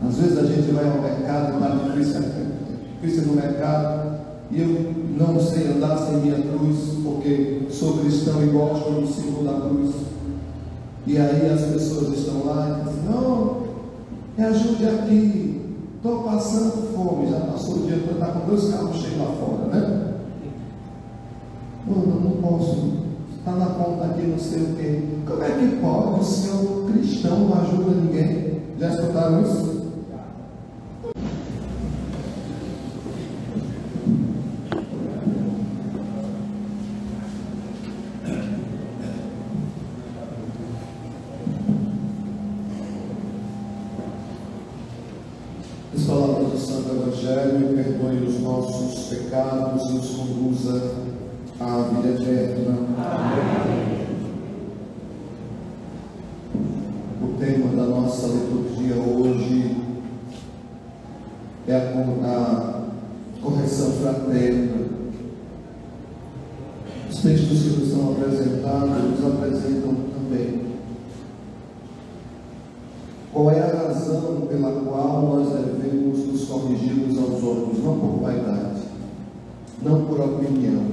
Às vezes a gente vai ao mercado e está difícil no mercado, e eu não sei andar sem minha cruz, porque sou cristão e gosto do símbolo da cruz. E aí as pessoas estão lá e dizem: não, me ajude aqui, estou passando fome. Já passou o dia todo, está com 2 carros cheios lá fora, né? Não posso, está na conta aqui, não sei o quê. Como é que pode o senhor cristão não ajuda ninguém? Já escutaram isso? As palavras do Santo Evangelho: perdoe os nossos pecados e nos conduza à vida eterna. Amém. O tema da nossa liturgia hoje é a correção fraterna. Os textos que nos são apresentados nos apresentam também qual é a razão pela qual nós devemos nos corrigir uns aos outros, não por vaidade, não por opinião,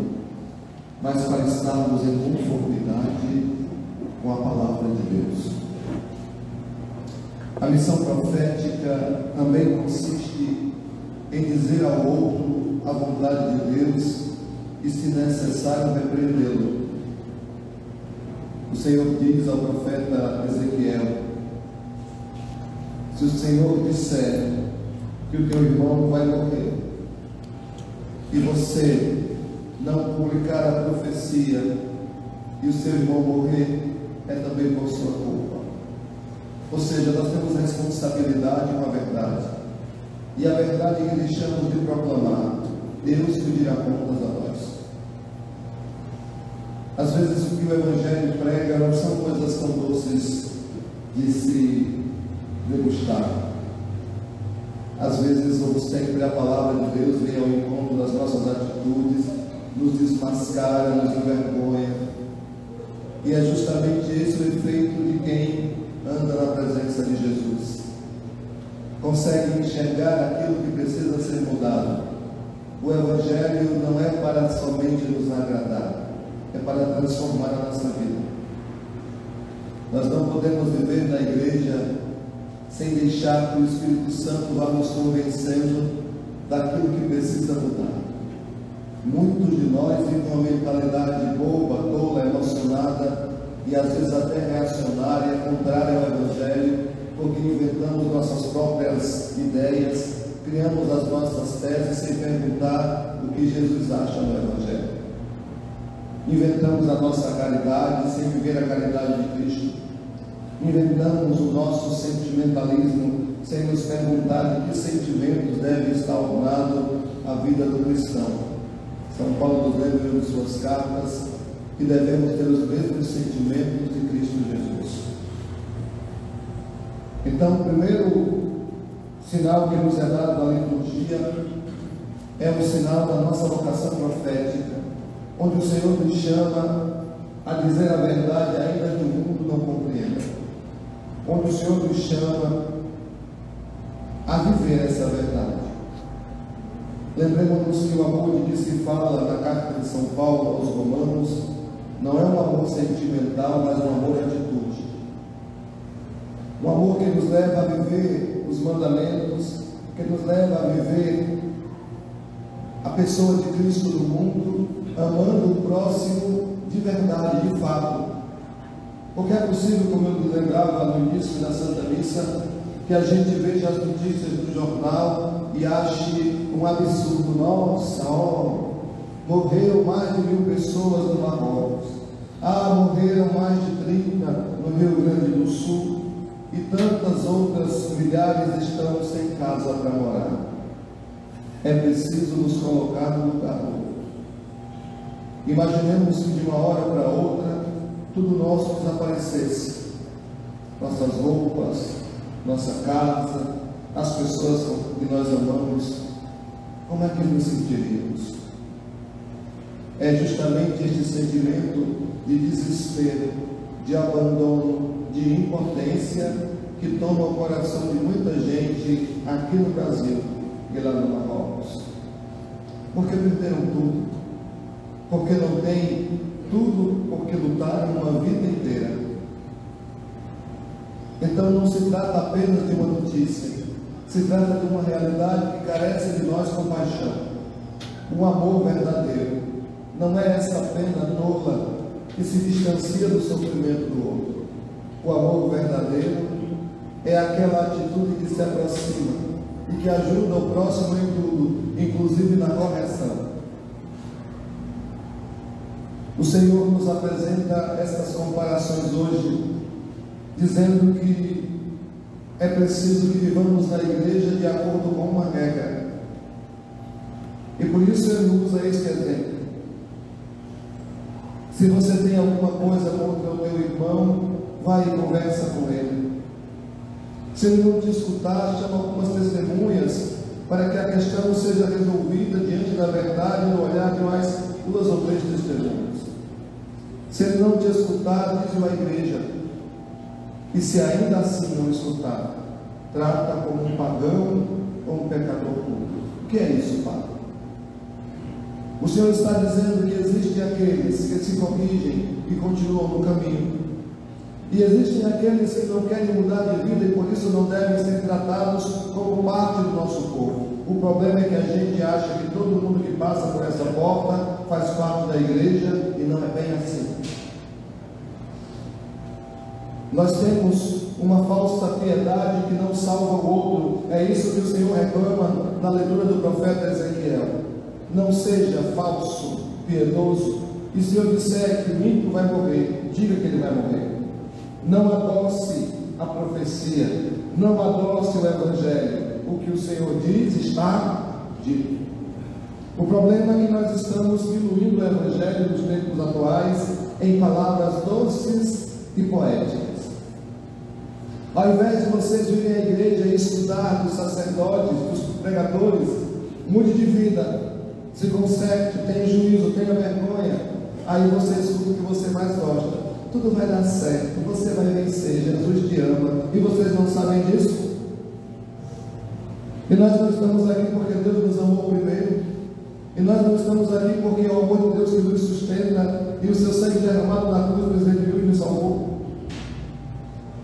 mas para estarmos em conformidade com a palavra de Deus. A missão profética também consiste em dizer ao outro a vontade de Deus e, se necessário, repreendê-lo. O Senhor diz ao profeta Ezequiel: se o Senhor disser que o teu irmão vai morrer e você não publicar a profecia e o seu irmão morrer, é também por sua culpa. Ou seja, nós temos responsabilidade com a verdade, e a verdade que deixamos de proclamar, Deus pedirá contas a nós. Às vezes o que o Evangelho prega não são coisas tão doces de se degustar. Às vezes vamos sempre a palavra de Deus vem ao encontro das nossas atitudes, nos desmascara, nos envergonha, e é justamente esse o efeito de quem anda na presença de Jesus. Consegue enxergar aquilo que precisa ser mudado. O Evangelho não é para somente nos agradar, é para transformar a nossa vida. Nós não podemos viver na igreja sem deixar que o Espírito Santo vá nos convencendo daquilo que precisa mudar. Muitos de nós vivem uma mentalidade boba, tola, emocionada e às vezes até reacionária, contrária ao Evangelho, porque inventamos nossas próprias ideias, criamos as nossas teses sem perguntar o que Jesus acha no Evangelho. Inventamos a nossa caridade sem viver a caridade de Cristo. Inventamos o nosso sentimentalismo sem nos perguntar de que sentimentos deve estar ornado a vida do cristão. São Paulo nos lembra em suas cartas que devemos ter os mesmos sentimentos de Cristo Jesus. Então, o primeiro sinal que nos é dado na liturgia é o sinal da nossa vocação profética, onde o Senhor nos chama a dizer a verdade ainda que o mundo não compreenda, onde o Senhor nos chama a viver essa verdade. Lembremos-nos que o amor de que se fala na carta de São Paulo aos Romanos não é um amor sentimental, mas um amor de atitude. Um amor que nos leva a viver os mandamentos, que nos leva a viver a pessoa de Cristo no mundo, amando o próximo de verdade, de fato. Porque é possível, como eu me lembrava no início da Santa Missa, que a gente veja as notícias do jornal e ache um absurdo. Nossa, morreu mais de 1000 pessoas no Marrocos. Morreram mais de 30 no Rio Grande do Sul. E tantas outras milhares estão sem casa para morar. É preciso nos colocar no lugar do outro. Imaginemos que de uma hora para outra tudo nosso desaparecesse. Nossas roupas, nossa casa, as pessoas que nós amamos. Como é que nos sentiríamos? É justamente este sentimento de desespero, de abandono, de impotência que toma o coração de muita gente aqui no Brasil e lá no Marrocos. Porque perderam tudo, porque não têm tudo, porque lutaram uma vida inteira. Então não se trata apenas de uma notícia, se trata de uma realidade que carece de nós compaixão, um amor verdadeiro. Não é essa pena tola que se distancia do sofrimento do outro. O amor verdadeiro é aquela atitude que se aproxima e que ajuda o próximo em tudo, inclusive na correção. O Senhor nos apresenta estas comparações hoje, dizendo que é preciso que vivamos na igreja de acordo com uma regra. E por isso ele usa este exemplo. Se você tem alguma coisa contra o teu irmão, vai e conversa com ele. Se ele não te escutar, chama algumas testemunhas, para que a questão seja resolvida diante da verdade, no olhar de mais 2 ou 3 testemunhas. Se ele não te escutar, diz-o à igreja. E se ainda assim não escutar, trata como um pagão ou um pecador público. O que é isso, Padre? O Senhor está dizendo que existem aqueles que se corrigem e continuam no caminho, e existem aqueles que não querem mudar de vida e por isso não devem ser tratados como parte do nosso povo. O problema é que a gente acha que todo mundo que passa por essa porta faz parte da igreja, e não é bem assim. Nós temos uma falsa piedade que não salva o outro. É isso que o Senhor reclama na leitura do profeta Ezequiel. Não seja falso, piedoso, e se eu disser que o ímpio vai morrer, diga que ele vai morrer. Não adoce a profecia, não adoce o Evangelho. O que o Senhor diz está dito. O problema é que nós estamos diluindo o Evangelho dos tempos atuais em palavras doces e poéticas. Ao invés de vocês virem à igreja e estudar dos sacerdotes, dos pregadores, mude de vida, se conserte, tenha juízo, tenha vergonha. Aí você escuta o que você mais gosta. Tudo vai dar certo, você vai vencer, Jesus te ama, e vocês não sabem disso? E nós não estamos aqui porque Deus nos amou primeiro, e nós não estamos aqui porque é o amor de Deus que nos sustenta, e o seu sangue derramado na cruz nos redimiu e nos salvou.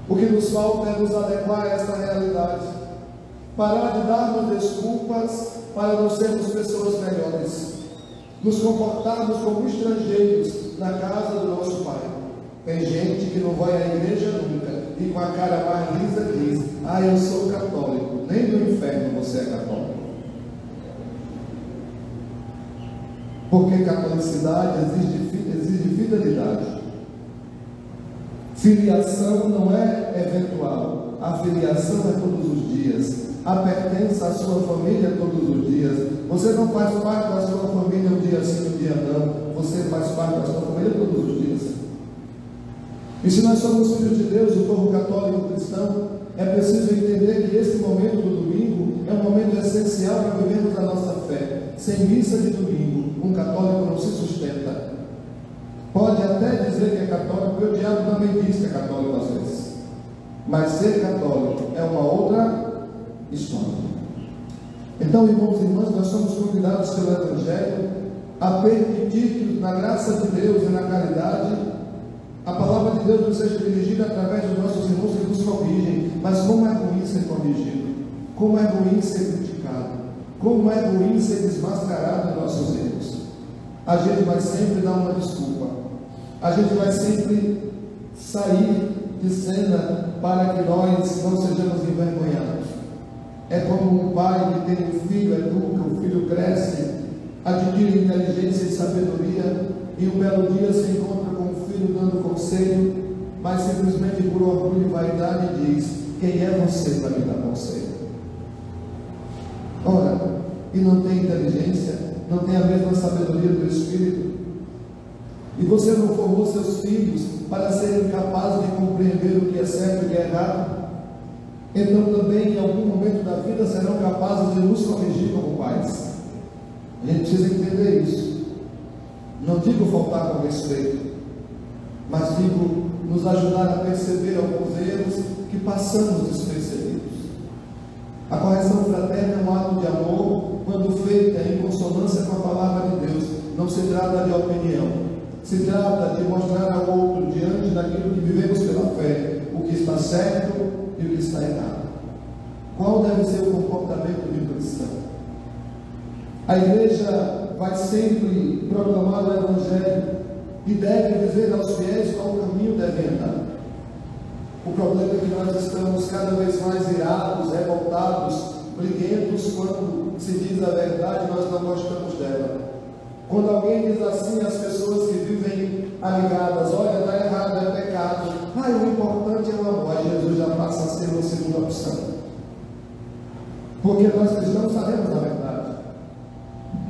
O que nos falta é nos adequar a esta realidade, parar de darmos desculpas para não sermos pessoas melhores, nos comportarmos como estrangeiros na casa do nosso Pai. Tem gente que não vai à igreja nunca e com a cara mais lisa diz: ah, eu sou católico. Nem no inferno você é católico. Porque catolicidade exige fidelidade. Filiação não é eventual, a filiação é todos os dias. A pertença à sua família todos os dias. Você não faz parte da sua família um dia sim, um dia não. Você faz parte da sua família todos os dias. E se nós somos filhos de Deus, o povo católico cristão, é preciso entender que esse momento do domingo é um momento essencial para vivermos a nossa fé. Sem missa de domingo, um católico não se sustenta. Pode até dizer que é católico, porque o diabo também diz que é católico às vezes. Mas ser católico é uma outra história. Então, irmãos e irmãs, nós somos convidados pelo Evangelho a permitir que, na graça de Deus e na caridade, a palavra de Deus nos seja dirigida através dos nossos irmãos que nos corrigem. Mas como é ruim ser corrigido, como é ruim ser criticado, como é ruim ser desmascarado em nossos erros. A gente vai sempre dar uma desculpa, a gente vai sempre sair de cena para que nós não sejamos envergonhados. É como um pai que tem um filho, educa, o filho cresce, adquire inteligência e sabedoria, e um belo dia se encontra com o filho dando conselho, mas simplesmente por orgulho e vaidade diz: quem é você para me dar conselho? Ora, e não tem inteligência, não tem a mesma sabedoria do Espírito, e você não formou seus filhos para serem capazes de compreender o que é certo e o que é errado, então também em algum momento da vida serão capazes de nos corrigir como pais. A gente precisa entender isso. Não digo faltar com respeito, mas digo nos ajudar a perceber alguns erros que passamos despercebidos. A correção fraterna é um ato de amor quando feita em consonância com a palavra de Deus. Não se trata de opinião, se trata de mostrar ao outro, diante daquilo que vivemos pela fé, o que está certo e o que está errado. Qual deve ser o comportamento de um cristão? A igreja vai sempre proclamar o Evangelho e deve dizer aos fiéis qual caminho devem andar. O problema é que nós estamos cada vez mais irados, revoltados, briguentos quando se diz a verdade e nós não gostamos dela. Quando alguém diz assim às pessoas que vivem amigadas, olha, está errado, é pecado, o importante é o amor, aí Jesus já passa a ser uma segunda opção. Porque nós cristãos sabemos a verdade.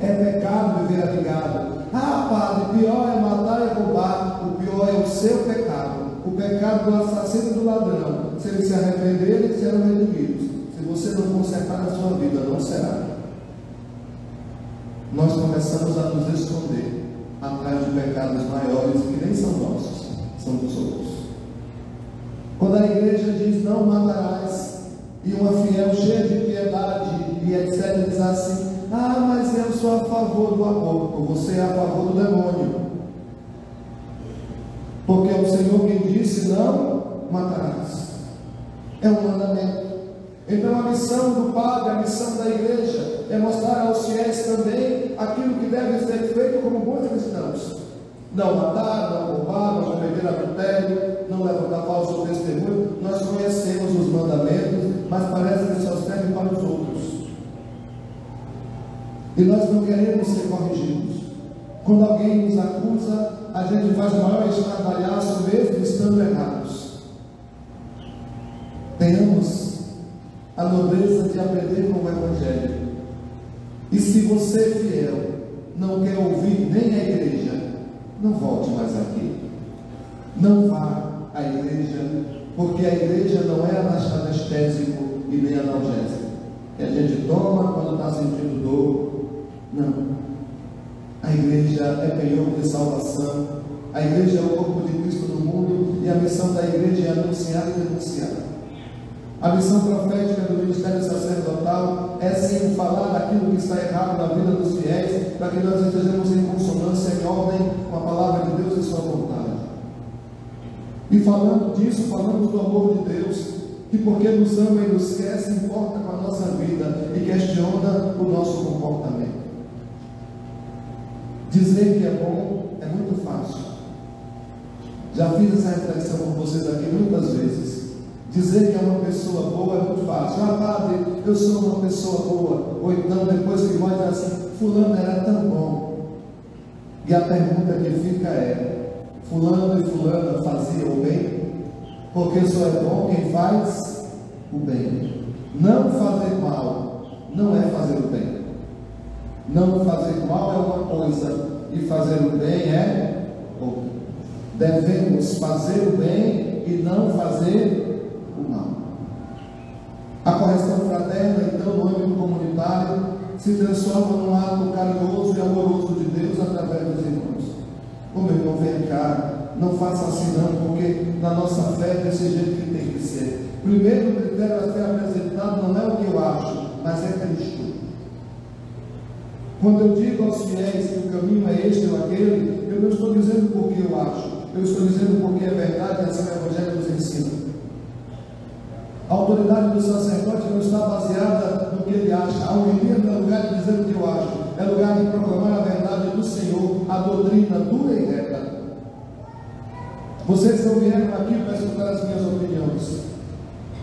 É pecado viver amigado. Padre, pior é matar e roubar, o pior é o seu pecado. O pecado do assassino e do ladrão. Se eles se arrependerem, eles serão redimidos. Se você não consertar a sua vida, não será. Nós começamos a nos esconder atrás de pecados maiores que nem são nossos, são dos outros. Quando a igreja diz não matarás, e uma fiel cheia de piedade e etc. diz assim: mas eu sou a favor do aborto. Você é a favor do demônio, porque é o Senhor quem disse não matarás. É um mandamento. Então a missão do padre, a missão da igreja é mostrar aos fiéis também aquilo que deve ser feito como bons cristãos: não matar, não roubar, não cometer adultério, não levantar falso testemunho. Nós conhecemos os mandamentos, mas parece que só servem para os outros, e nós não queremos ser corrigidos. Quando alguém nos acusa, a gente faz o maior estardalhaço mesmo estando errados. Tenhamos a nobreza de aprender com o Evangelho. E se você, fiel, não quer ouvir nem a igreja, não volte mais aqui. Não vá à igreja, porque a igreja não é anestésico e nem analgésico que a gente toma quando está sentindo dor. Não. A igreja é penhor de salvação. A igreja é o corpo de Cristo no mundo, e a missão da igreja é anunciar e denunciar. A missão profética do ministério sacerdotal é sim falar daquilo que está errado na vida dos fiéis, para que nós estejamos em consonância, em ordem com a palavra de Deus e sua vontade. E falando disso, falamos do amor de Deus, que porque nos ama e nos quer, se importa com a nossa vida e questiona o nosso comportamento. Dizer que é bom é muito fácil. Já fiz essa reflexão com vocês aqui muitas vezes. Dizer que é uma pessoa boa é muito fácil. Padre, eu sou uma pessoa boa. Ou então, depois que vai dizer assim: fulano era tão bom. E a pergunta que fica é: fulano e fulana faziam o bem? Porque só é bom quem faz o bem. Não fazer mal não é fazer o bem. Não fazer mal é uma coisa, e fazer o bem é outra. Devemos fazer o bem e não fazer o mal. A correção fraterna, então, no âmbito comunitário, se transforma num ato carinhoso e amoroso de Deus através dos irmãos. Ô meu irmão, vem cá, não faça assim não, porque na nossa fé é desse jeito que tem que ser. Primeiro critério a ser apresentado não é o que eu acho, mas é Cristo. Quando eu digo aos fiéis que o caminho é este ou aquele, eu não estou dizendo porque eu acho, eu estou dizendo porque é verdade, e assim o Evangelho nos ensina. A autoridade do sacerdote não está baseada no que ele acha. A homilia não é lugar de dizer o que eu acho, é lugar de proclamar a verdade do Senhor, a doutrina dura e reta. Vocês não vieram aqui para escutar as minhas opiniões,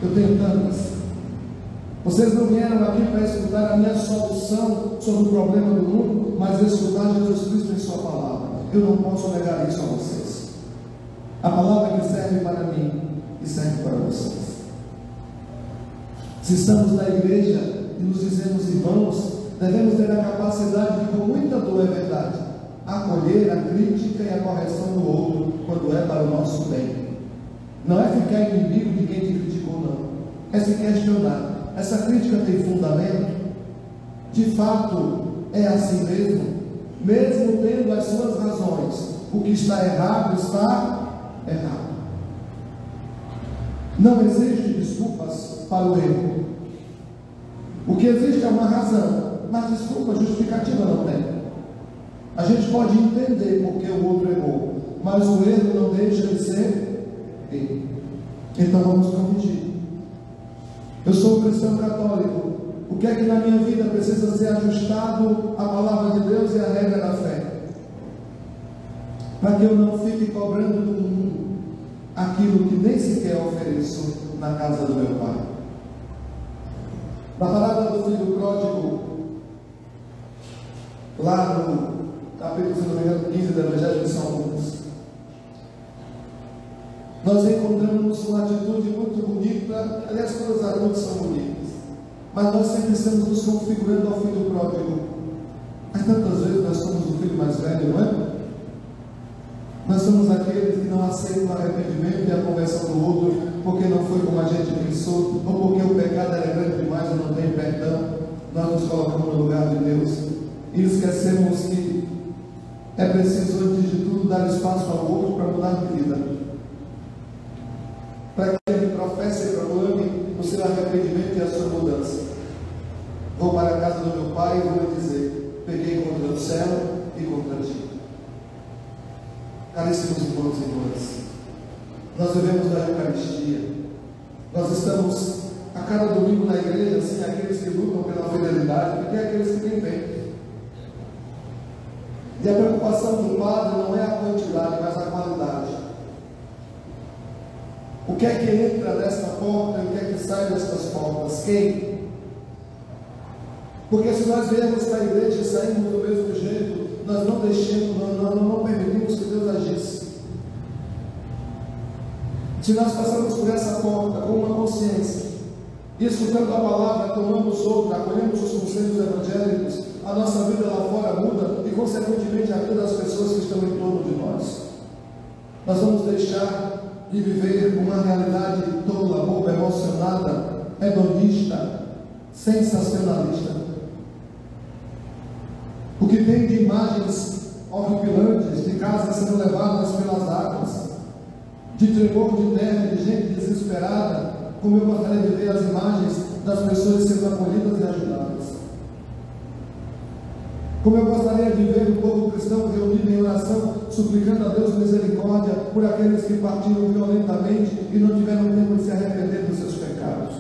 eu tenho tantas. Vocês não vieram aqui para escutar a minha solução sobre o problema do mundo, mas escutar Jesus Cristo em sua palavra. Eu não posso negar isso a vocês. A palavra que serve para mim e serve para vocês. Se estamos na igreja e nos dizemos irmãos, devemos ter a capacidade de, com muita dor, é verdade, acolher a crítica e a correção do outro quando é para o nosso bem. Não é ficar inimigo de quem te criticou, não. É se questionar. Essa crítica tem fundamento? De fato é assim mesmo? Mesmo tendo as suas razões, o que está errado está errado. Não existe desculpas para o erro. O que existe é uma razão, mas desculpa justificativa não tem. A gente pode entender porque o outro errou, mas o erro não deixa de ser erro. Então vamos corrigir. Eu sou um cristão católico. O que é que na minha vida precisa ser ajustado à palavra de Deus e à regra da fé? Para que eu não fique cobrando do mundo aquilo que nem sequer ofereço na casa do meu Pai. Na parábola do filho pródigo, lá no capítulo, se não me engano, 15 do Evangelho de São Lucas, nós encontramos uma atitude muito bonita. Aliás, todas as atitudes são bonitas, mas nós sempre estamos nos configurando ao filho pródigo. Mas tantas vezes nós somos o filho mais velho, não é? Nós somos aqueles que não aceitam o arrependimento e a conversão do outro, porque não foi como a gente pensou, ou porque o pecado era grande demais e não tem perdão. Nós nos colocamos no lugar de Deus e esquecemos que é preciso, antes de tudo, dar espaço ao outro para mudar de vida, para que ele professe e proclame o seu arrependimento e a sua mudança. Vou para a casa do meu pai e vou lhe dizer: peguei contra o céu e contra ti. Caríssimos irmãos e irmãs, nós vivemos da Eucaristia. Nós estamos a cada domingo na igreja, assim, aqueles que lutam pela fidelidade, porque é aqueles que têm fé. E a preocupação do padre não é a quantidade, mas a qualidade. O que é que entra desta porta e o que é que sai destas portas? Quem? Porque se nós viemos para a igreja e saímos do mesmo jeito, nós não deixamos, não permitimos que Deus agisse. Se nós passamos por essa porta com uma consciência, e escutando a palavra, tomamos outra, acolhemos os conselhos evangélicos, a nossa vida lá fora muda e, consequentemente, a vida das pessoas que estão em torno de nós. Nós vamos deixar de viver uma realidade tola, boba, emocionada, hedonista, sensacionalista. O que tem de imagens horripilantes, de casas sendo levadas pelas águas, de tremor de terra, de gente desesperada, como eu gostaria de ver as imagens das pessoas sendo acolhidas e ajudadas. Como eu gostaria de ver o povo cristão reunido em oração, suplicando a Deus misericórdia por aqueles que partiram violentamente e não tiveram tempo de se arrepender dos seus pecados.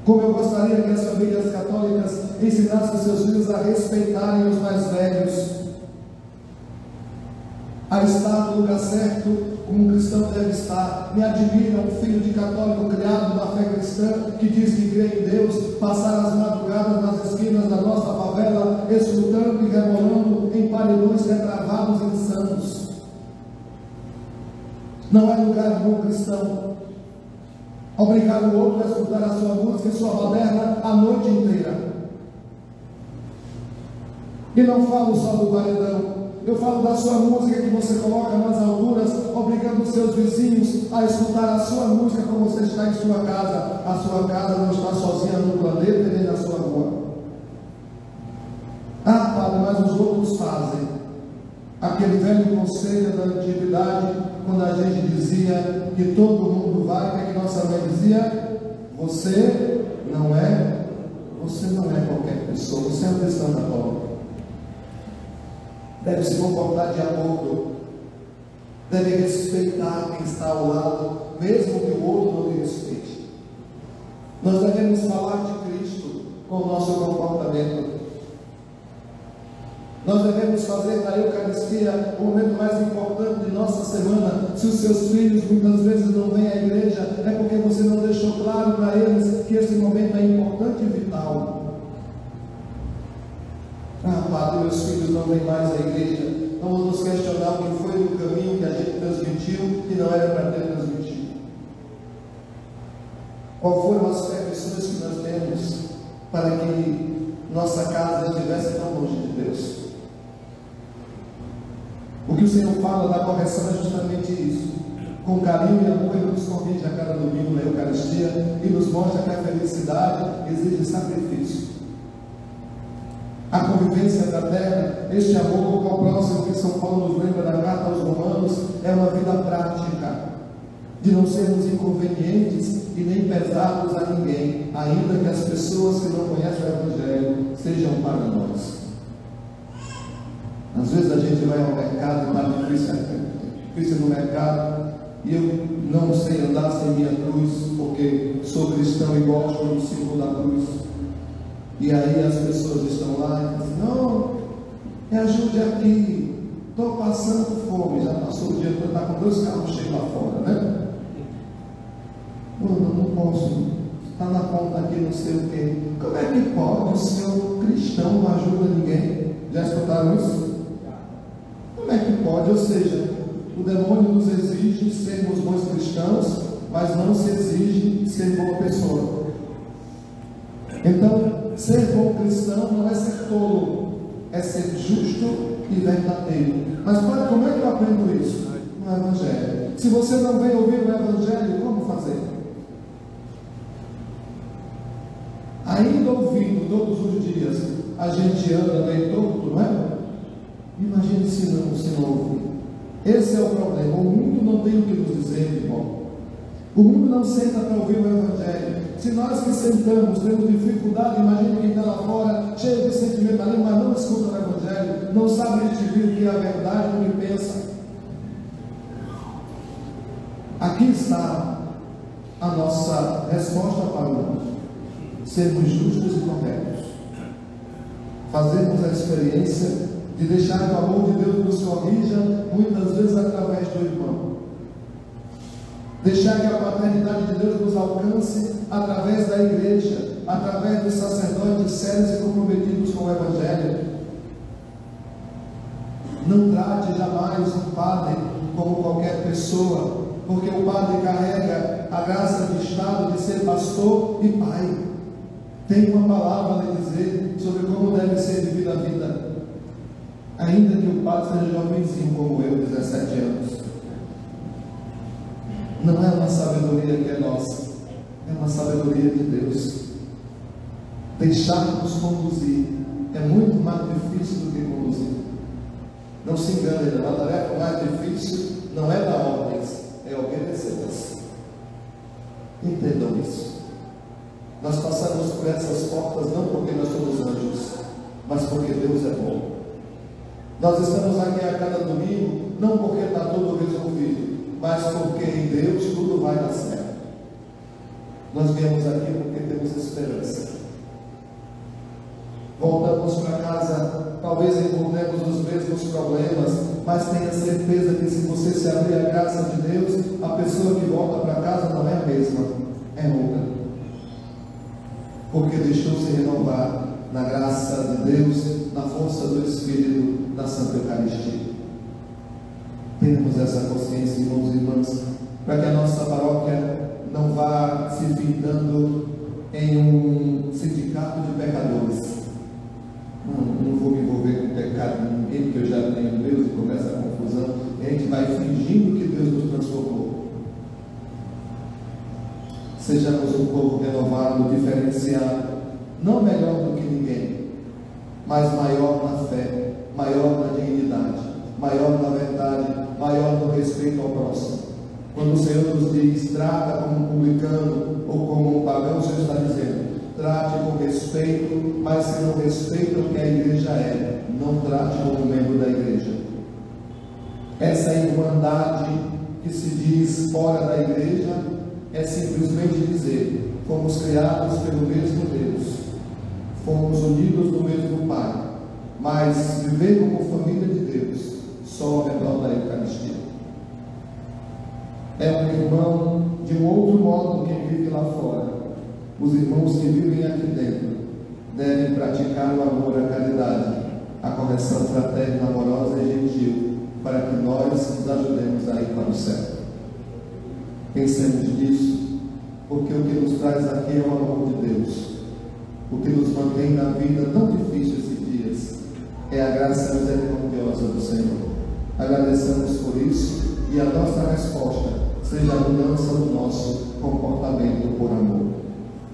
Como eu gostaria que as famílias católicas ensinassem seus filhos a respeitarem os mais velhos, a estar no lugar certo como um cristão deve estar. Me admira um filho de católico criado na fé cristã que diz que crê em Deus, passar as madrugadas nas esquinas da nossa favela, escutando e rebolando em paredões depravados e insanos. Não é lugar de um cristão obrigar o outro a escutar a sua música e sua baderna a noite inteira. E não falo só do paredão, eu falo da sua música que você coloca nas alturas, obrigando os seus vizinhos a escutar a sua música como você está em sua casa. A sua casa não está sozinha no planeta e nem na sua rua. Ah, padre, mas os outros fazem. Aquele velho conselho da antiguidade, quando a gente dizia que todo mundo vai, o que é que nossa mãe dizia? Você não é qualquer pessoa, você é um cristão católico. Deve se comportar de acordo, deve respeitar quem está ao lado, mesmo que o outro não lhe respeite. Nós devemos falar de Cristo com o nosso comportamento. Nós devemos fazer da Eucaristia o momento mais importante de nossa semana. Se os seus filhos muitas vezes não vêm à igreja, é porque você não deixou claro para eles que esse momento é importante e vital. Ah, padre, meus filhos não vêm mais à igreja. Vamos nos questionar o que foi do caminho que a gente transmitiu e não era para ter transmitido. Qual foram as permissões que nós temos para que nossa casa estivesse tão longe de Deus? O que o Senhor fala da correção é justamente isso. Com carinho e amor, Ele nos convide a cada domingo na Eucaristia e nos mostra que a felicidade exige sacrifício. A convivência fraterna, este amor com o próximo que São Paulo nos lembra da carta aos Romanos, é uma vida prática. de não sermos inconvenientes e nem pesados a ninguém, ainda que as pessoas que não conhecem o Evangelho sejam para nós. Às vezes a gente vai ao mercado e está difícil no mercado, e eu não sei andar sem minha cruz, porque sou cristão e gosto do símbolo da cruz. E aí as pessoas estão lá e dizem: não, me ajude aqui, estou passando fome. Já passou o dia todo, está com 2 carros cheios lá fora, né? Não posso, está na conta aqui, não sei o quê. Como é que pode o seu cristão não ajuda ninguém? Já escutaram isso? Como é que pode? Ou seja, o demônio nos exige sermos bons cristãos, mas não se exige ser boa pessoa. Então, ser bom cristão não é ser tolo, é ser justo e verdadeiro. Mas como é que eu aprendo isso? No Evangelho. Se você não vem ouvir o Evangelho, como fazer? Ainda ouvindo todos os dias, a gente anda meio torto, não é? Imagine se não ouvir. Esse é o problema. O mundo não tem o que nos dizer, irmão. O mundo não senta para ouvir o Evangelho. Se nós que sentamos temos dificuldade, imagine quem está lá fora, cheio de sentimentalismo, mas não escuta o Evangelho, não sabe distinguir o que é a verdade, o que pensa. Aqui está a nossa resposta para o mundo: sermos justos e corretos, fazermos a experiência de deixar que o amor de Deus nos corrija, muitas vezes através do irmão. Deixar que a paternidade de Deus nos alcance através da igreja, através dos sacerdotes sérios e comprometidos com o Evangelho. Não trate jamais um padre como qualquer pessoa, porque o padre carrega a graça de Estado de ser pastor e pai. Tem uma palavra a lhe dizer sobre como deve ser vivida a vida, ainda que o padre seja jovenzinho como eu, 17 anos. Não é uma sabedoria que é nossa, é uma sabedoria de Deus. Deixar-nos conduzir é muito mais difícil do que conduzir. Não se engane, a tarefa mais difícil não é dar ordens, é obedecê-las. Entendam isso. Nós passamos por essas portas não porque nós somos anjos, mas porque Deus é bom. Nós estamos aqui a cada domingo, não porque está tudo resolvido, mas porque em Deus tudo vai dar certo. Nós viemos aqui porque temos esperança. Voltamos para casa, talvez encontremos os mesmos problemas, mas tenha certeza que se você se abrir à graça de Deus, a pessoa que volta para casa não é a mesma, é outra. Porque deixou-se renovar na graça de Deus, na força do Espírito, na Santa Eucaristia. Temos essa consciência, irmãos e irmãs, para que a nossa paróquia não vá se findando em um sindicato de pecadores. Não vou me envolver com pecado de ninguém, porque eu já tenho Deus e começa a confusão. E a gente vai fingindo que Deus nos transformou. Sejamos um povo renovado, diferenciado, não melhor do que ninguém, mas maior na fé, maior na dignidade, maior na verdade, maior no respeito ao próximo. Quando o Senhor nos diz, trata como um publicano ou como um pagão, o Senhor está dizendo, trate com respeito, mas se não respeita o que a igreja é, não trate como membro da igreja. Essa irmandade que se diz fora da igreja é simplesmente dizer, fomos criados pelo mesmo Deus, fomos unidos no mesmo Pai, mas viver como família de Deus só ao redor da Eucaristia. É um irmão de um outro modo quem vive lá fora. Os irmãos que vivem aqui dentro devem praticar o amor, a caridade, a correção fraterna, amorosa e gentil, para que nós nos ajudemos a ir para o céu. Pensemos nisso, porque o que nos traz aqui é o amor de Deus. O que nos mantém na vida tão difícil esses dias é a graça misericordiosa do Senhor. Agradecemos por isso e a nossa resposta seja a mudança do nosso comportamento por amor.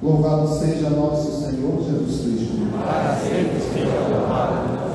Louvado seja nosso Senhor Jesus Cristo. Para sempre seja louvado.